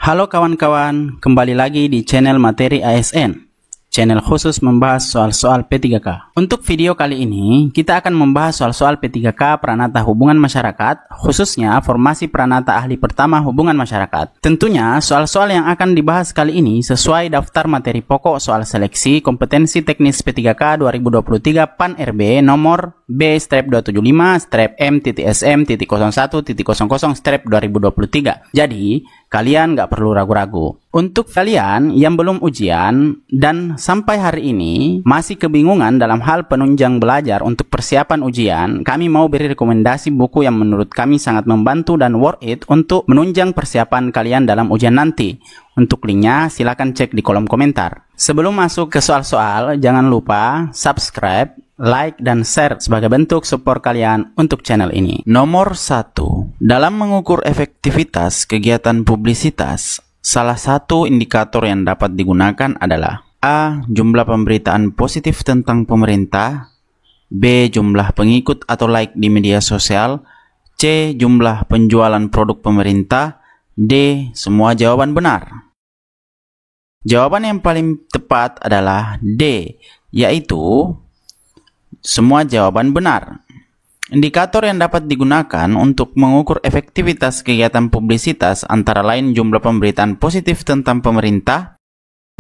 Halo kawan-kawan, kembali lagi di channel Materi ASN, channel khusus membahas soal-soal P3K. Untuk video kali ini, kita akan membahas soal-soal P3K Pranata Hubungan Masyarakat, khususnya formasi Pranata Ahli Pertama Hubungan Masyarakat. Tentunya, soal-soal yang akan dibahas kali ini sesuai daftar materi pokok soal seleksi kompetensi teknis P3K 2023 PAN RB nomor B-25-M.SM.01.00/2023. Jadi, kalian nggak perlu ragu-ragu. Untuk kalian yang belum ujian dan sampai hari ini masih kebingungan dalam hal penunjang belajar untuk persiapan ujian, kami mau beri rekomendasi buku yang menurut kami sangat membantu dan worth it untuk menunjang persiapan kalian dalam ujian nanti. Untuk linknya silakan cek di kolom komentar. Sebelum masuk ke soal-soal, jangan lupa subscribe, like, dan share sebagai bentuk support kalian untuk channel ini. Nomor 1. Dalam mengukur efektivitas kegiatan publisitas, salah satu indikator yang dapat digunakan adalah A. Jumlah pemberitaan positif tentang pemerintah, B. Jumlah pengikut atau like di media sosial, C. Jumlah penjualan produk pemerintah, D. Semua jawaban benar. Jawaban yang paling tepat adalah D, yaitu semua jawaban benar. Indikator yang dapat digunakan untuk mengukur efektivitas kegiatan publisitas antara lain jumlah pemberitaan positif tentang pemerintah,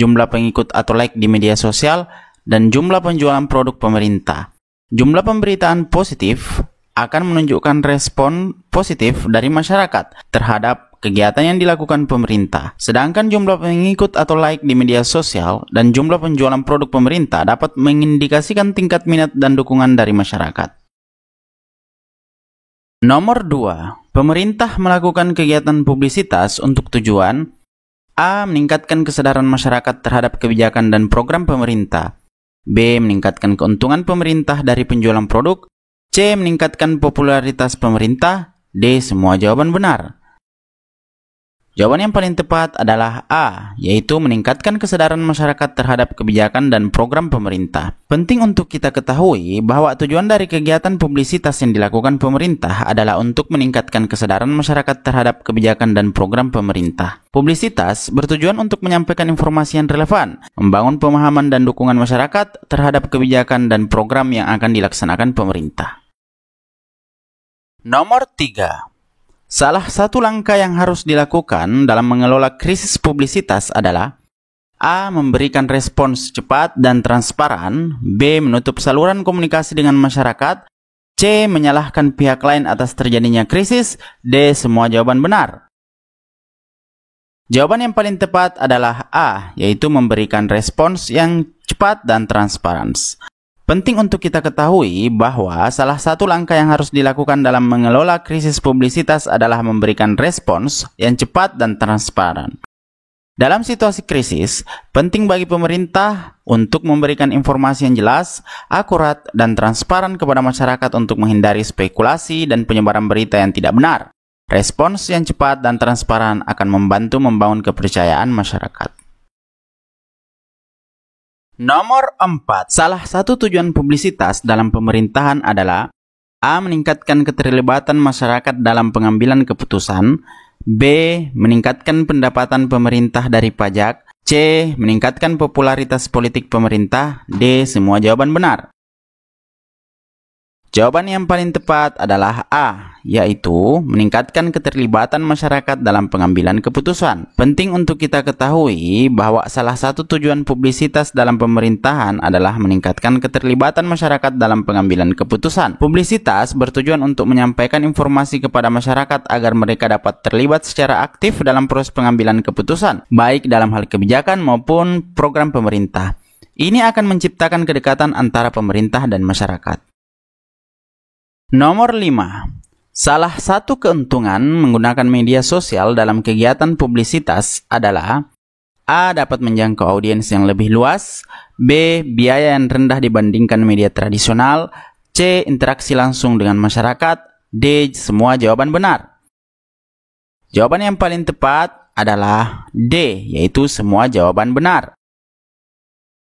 jumlah pengikut atau like di media sosial, dan jumlah penjualan produk pemerintah. Jumlah pemberitaan positif akan menunjukkan respon positif dari masyarakat terhadap kegiatan yang dilakukan pemerintah. Sedangkan jumlah pengikut atau like di media sosial dan jumlah penjualan produk pemerintah dapat mengindikasikan tingkat minat dan dukungan dari masyarakat. Nomor 2. Pemerintah melakukan kegiatan publisitas untuk tujuan A. Meningkatkan kesadaran masyarakat terhadap kebijakan dan program pemerintah, B. Meningkatkan keuntungan pemerintah dari penjualan produk, C. Meningkatkan popularitas pemerintah, D. Semua jawaban benar. Jawaban yang paling tepat adalah A, yaitu meningkatkan kesadaran masyarakat terhadap kebijakan dan program pemerintah. Penting untuk kita ketahui bahwa tujuan dari kegiatan publisitas yang dilakukan pemerintah adalah untuk meningkatkan kesadaran masyarakat terhadap kebijakan dan program pemerintah. Publisitas bertujuan untuk menyampaikan informasi yang relevan, membangun pemahaman dan dukungan masyarakat terhadap kebijakan dan program yang akan dilaksanakan pemerintah. Nomor 3. Salah satu langkah yang harus dilakukan dalam mengelola krisis publisitas adalah A. Memberikan respons cepat dan transparan, B. Menutup saluran komunikasi dengan masyarakat, C. Menyalahkan pihak lain atas terjadinya krisis, D. Semua jawaban benar. Jawaban yang paling tepat adalah A, yaitu memberikan respons yang cepat dan transparan. Penting untuk kita ketahui bahwa salah satu langkah yang harus dilakukan dalam mengelola krisis publisitas adalah memberikan respons yang cepat dan transparan. Dalam situasi krisis, penting bagi pemerintah untuk memberikan informasi yang jelas, akurat, dan transparan kepada masyarakat untuk menghindari spekulasi dan penyebaran berita yang tidak benar. Respons yang cepat dan transparan akan membantu membangun kepercayaan masyarakat. Nomor 4. Salah satu tujuan publisitas dalam pemerintahan adalah A. Meningkatkan keterlibatan masyarakat dalam pengambilan keputusan, B. Meningkatkan pendapatan pemerintah dari pajak, C. Meningkatkan popularitas politik pemerintah, D. Semua jawaban benar. Jawaban yang paling tepat adalah A, yaitu meningkatkan keterlibatan masyarakat dalam pengambilan keputusan. Penting untuk kita ketahui bahwa salah satu tujuan publisitas dalam pemerintahan adalah meningkatkan keterlibatan masyarakat dalam pengambilan keputusan. Publisitas bertujuan untuk menyampaikan informasi kepada masyarakat agar mereka dapat terlibat secara aktif dalam proses pengambilan keputusan, baik dalam hal kebijakan maupun program pemerintah. Ini akan menciptakan kedekatan antara pemerintah dan masyarakat. Nomor 5. Salah satu keuntungan menggunakan media sosial dalam kegiatan publisitas adalah A. Dapat menjangkau audiens yang lebih luas, B. Biaya yang rendah dibandingkan media tradisional, C. Interaksi langsung dengan masyarakat, D. Semua jawaban benar. Jawaban yang paling tepat adalah D, yaitu semua jawaban benar.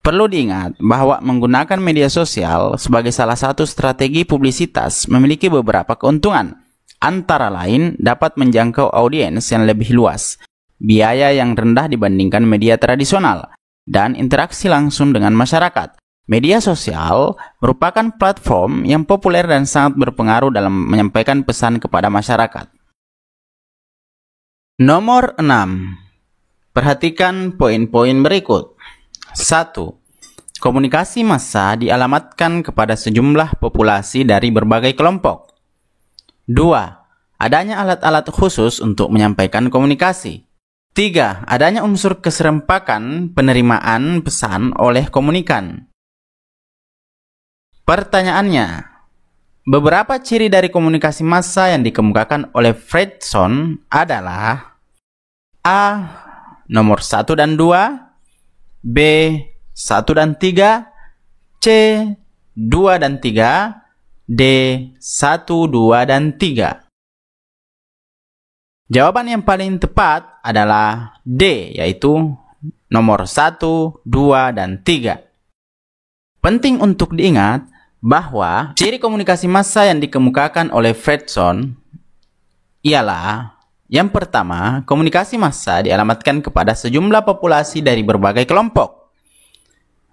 Perlu diingat bahwa menggunakan media sosial sebagai salah satu strategi publisitas memiliki beberapa keuntungan. Antara lain dapat menjangkau audiens yang lebih luas. biaya yang rendah dibandingkan media tradisional, dan interaksi langsung dengan masyarakat. Media sosial merupakan platform yang populer dan sangat berpengaruh dalam menyampaikan pesan kepada masyarakat. Nomor 6. Perhatikan poin-poin berikut. 1. Komunikasi massa dialamatkan kepada sejumlah populasi dari berbagai kelompok. 2. Adanya alat-alat khusus untuk menyampaikan komunikasi. 3. Adanya unsur keserempakan penerimaan pesan oleh komunikan. Pertanyaannya, beberapa ciri dari komunikasi massa yang dikemukakan oleh Fredson adalah A. Nomor 1 dan 2, B. 1 dan 3, C. 2 dan 3, D. 1, 2, dan 3. Jawaban yang paling tepat adalah D, yaitu nomor 1, 2, dan 3. Penting untuk diingat bahwa ciri komunikasi massa yang dikemukakan oleh Fredson ialah yang pertama, komunikasi massa dialamatkan kepada sejumlah populasi dari berbagai kelompok.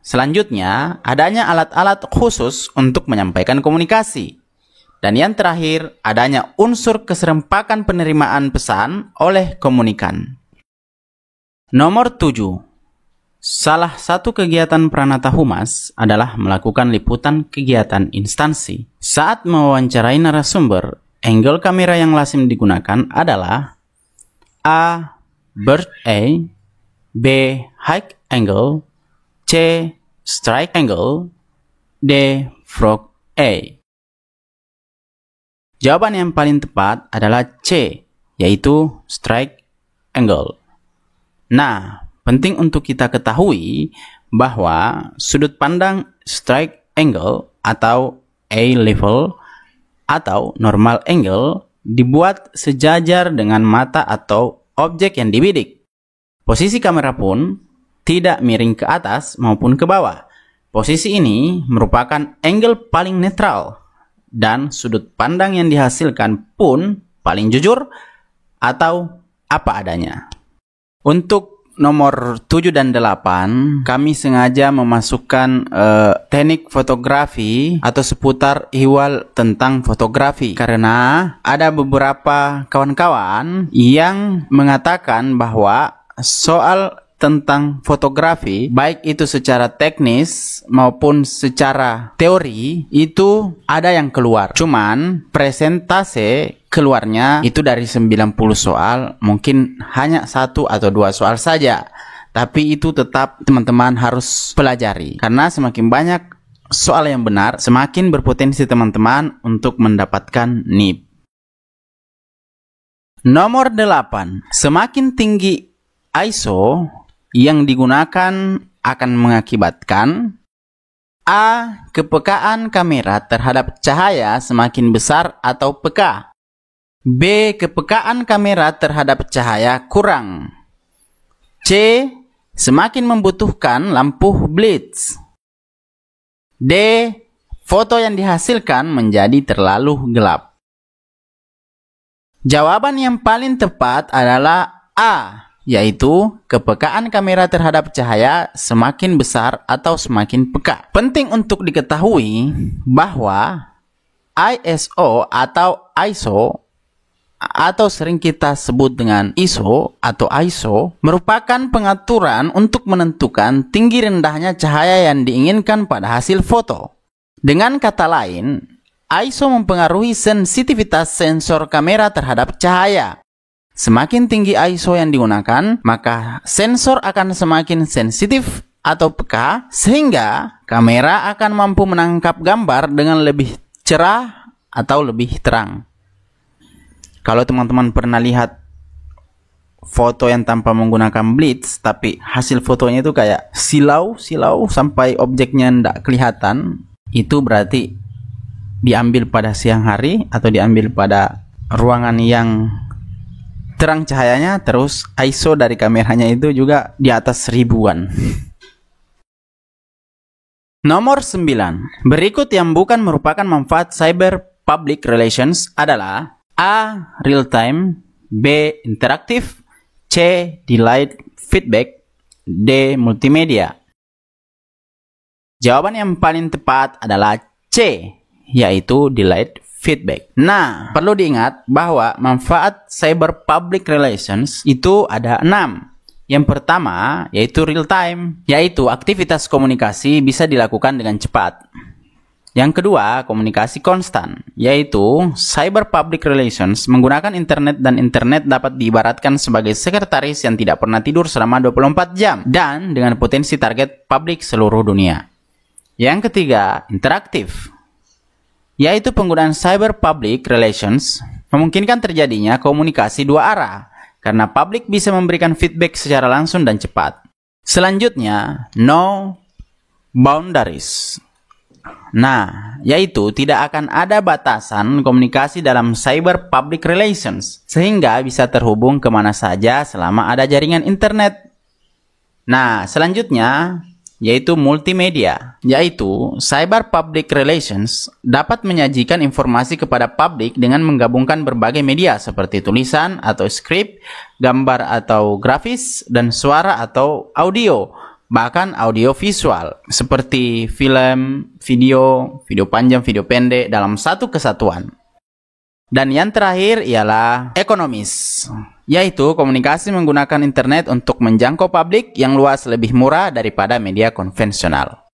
Selanjutnya, adanya alat-alat khusus untuk menyampaikan komunikasi. Dan yang terakhir, adanya unsur keserempakan penerimaan pesan oleh komunikan. Nomor 7. Salah satu kegiatan Pranata Humas adalah melakukan liputan kegiatan instansi. Saat mewawancarai narasumber, angle kamera yang lazim digunakan adalah A. Bird A, B. High angle, C. Strike angle, D. Frog A. Jawaban yang paling tepat adalah C, yaitu strike angle. Nah, penting untuk kita ketahui bahwa sudut pandang strike angle atau A level atau normal angle dibuat sejajar dengan mata atau objek yang dibidik. Posisi kamera pun tidak miring ke atas maupun ke bawah. Posisi ini merupakan angle paling netral dan sudut pandang yang dihasilkan pun paling jujur atau apa adanya. Untuk nomor 7 dan 8, kami sengaja memasukkan teknik fotografi atau seputar ihwal tentang fotografi. Karena ada beberapa kawan-kawan yang mengatakan bahwa soal tentang fotografi, baik itu secara teknis maupun secara teori, itu ada yang keluar. Cuman presentase keluarnya itu dari 90 soal, mungkin hanya 1 atau 2 soal saja. Tapi itu tetap teman-teman harus pelajari. Karena semakin banyak soal yang benar, semakin berpotensi teman-teman untuk mendapatkan NIP. Nomor 8. Semakin tinggi ISO yang digunakan akan mengakibatkan A. Kepekaan kamera terhadap cahaya semakin besar atau peka. B. Kepekaan kamera terhadap cahaya kurang. C. Semakin membutuhkan lampu blitz. D. Foto yang dihasilkan menjadi terlalu gelap. Jawaban yang paling tepat adalah A, yaitu kepekaan kamera terhadap cahaya semakin besar atau semakin peka. Penting untuk diketahui bahwa ISO atau ISO atau sering kita sebut dengan ISO atau ISO merupakan pengaturan untuk menentukan tinggi rendahnya cahaya yang diinginkan pada hasil foto. Dengan kata lain, ISO mempengaruhi sensitivitas sensor kamera terhadap cahaya. Semakin tinggi ISO yang digunakan, maka sensor akan semakin sensitif atau peka, sehingga kamera akan mampu menangkap gambar dengan lebih cerah atau lebih terang. Kalau teman-teman pernah lihat foto yang tanpa menggunakan blitz, tapi hasil fotonya itu kayak silau sampai objeknya tidak kelihatan, itu berarti diambil pada siang hari atau diambil pada ruangan yang terang cahayanya, terus ISO dari kameranya itu juga di atas 1000-an. Nomor 9. Berikut yang bukan merupakan manfaat cyber public relations adalah A. Real time, B. Interaktif, C. Delayed feedback. D. Multimedia. Jawaban yang paling tepat adalah C, yaitu delayed feedback. Nah, perlu diingat bahwa manfaat cyber public relations itu ada 6. Yang pertama, yaitu real time, yaitu aktivitas komunikasi bisa dilakukan dengan cepat. Yang kedua, komunikasi konstan, yaitu cyber public relations menggunakan internet dan internet dapat diibaratkan sebagai sekretaris yang tidak pernah tidur selama 24 jam dan dengan potensi target publik seluruh dunia. Yang ketiga, interaktif, yaitu penggunaan cyber public relations memungkinkan terjadinya komunikasi dua arah karena publik bisa memberikan feedback secara langsung dan cepat. Selanjutnya, no boundaries. Nah, yaitu tidak akan ada batasan komunikasi dalam cyber public relations, sehingga bisa terhubung kemana saja selama ada jaringan internet. Nah, selanjutnya, yaitu multimedia, yaitu cyber public relations dapat menyajikan informasi kepada publik dengan menggabungkan berbagai media seperti tulisan atau skrip, gambar atau grafis, dan suara atau audio, bahkan audio visual seperti film, video panjang, video pendek dalam satu kesatuan. Dan yang terakhir ialah ekonomis, yaitu komunikasi menggunakan internet untuk menjangkau publik yang luas lebih murah daripada media konvensional.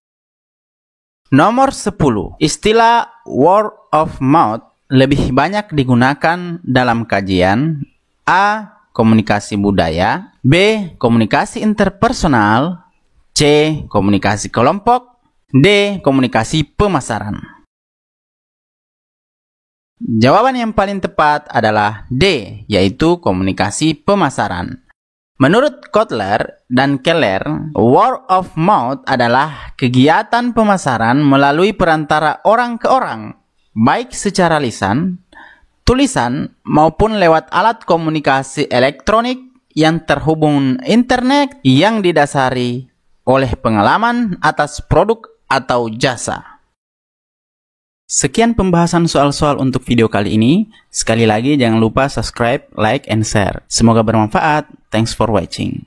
Nomor 10. Istilah word of mouth lebih banyak digunakan dalam kajian A. Komunikasi budaya, B. Komunikasi interpersonal, C. Komunikasi kelompok, D. Komunikasi pemasaran. Jawaban yang paling tepat adalah D, yaitu komunikasi pemasaran. Menurut Kotler dan Keller, word of mouth adalah kegiatan pemasaran melalui perantara orang ke orang, baik secara lisan, tulisan, maupun lewat alat komunikasi elektronik yang terhubung internet yang didasari oleh pengalaman atas produk atau jasa. Sekian pembahasan soal-soal untuk video kali ini. Sekali lagi jangan lupa subscribe, like, and share. Semoga bermanfaat. Thanks for watching.